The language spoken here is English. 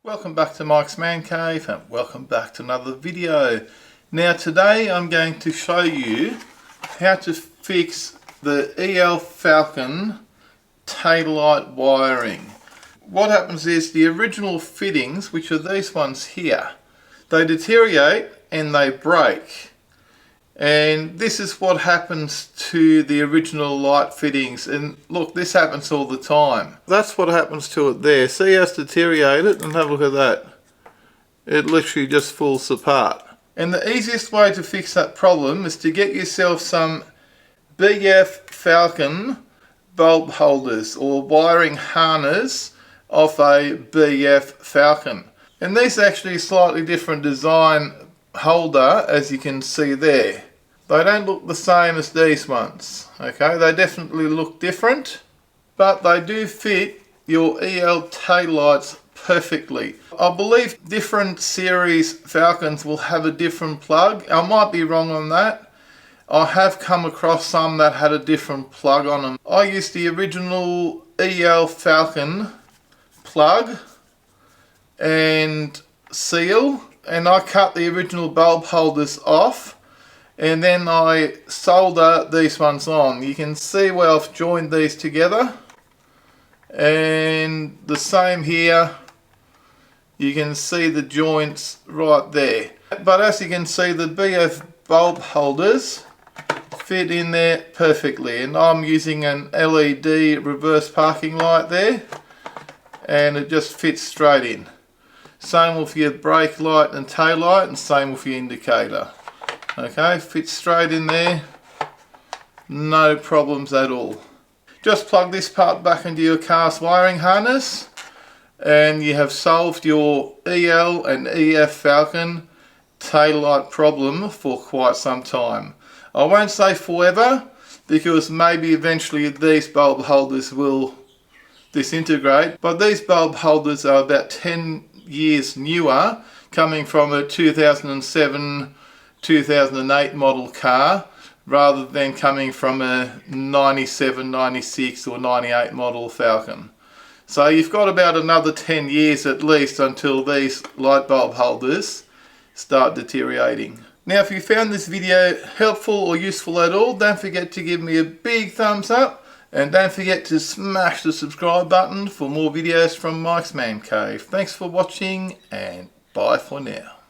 Welcome back to Mike's Man Cave and welcome back to another video. Now today I'm going to show you how to fix the EL Falcon taillight wiring. What happens is the original fittings, which are these ones here, they deteriorate and they break. And this is what happens to the original light fittings, and look, this happens all the time. That's what happens to it there. See how it's deteriorated, and have a look at that. It literally just falls apart. And the easiest way to fix that problem is to get yourself some BF Falcon bulb holders or wiring harness off a BF Falcon. And these are actually a slightly different design holder, as you can see there. They don't look the same as these ones, okay? They definitely look different, but they do fit your EL taillights perfectly. I believe different series Falcons will have a different plug. I might be wrong on that. I have come across some that had a different plug on them. I used the original EL Falcon plug and seal, and I cut the original bulb holders off, and then I solder these ones on. You can see where I've joined these together, and the same here. You can see the joints right there. But as you can see, the BF bulb holders fit in there perfectly, and I'm using an LED reverse parking light there, and it just fits straight in. Same with your brake light and tail light, and same with your indicator. Okay, fits straight in there, no problems at all. Just plug this part back into your car's wiring harness and you have solved your EL and EF Falcon tail light problem for quite some time. I won't say forever, because maybe eventually these bulb holders will disintegrate, but these bulb holders are about 10 years newer, coming from a 2007 2008 model car rather than coming from a 97, 96 or 98 model Falcon. So you've got about another 10 years at least until these light bulb holders start deteriorating. Now if you found this video helpful or useful at all, don't forget to give me a big thumbs up, and don't forget to smash the subscribe button for more videos from Mike's Man Cave. Thanks for watching, and bye for now.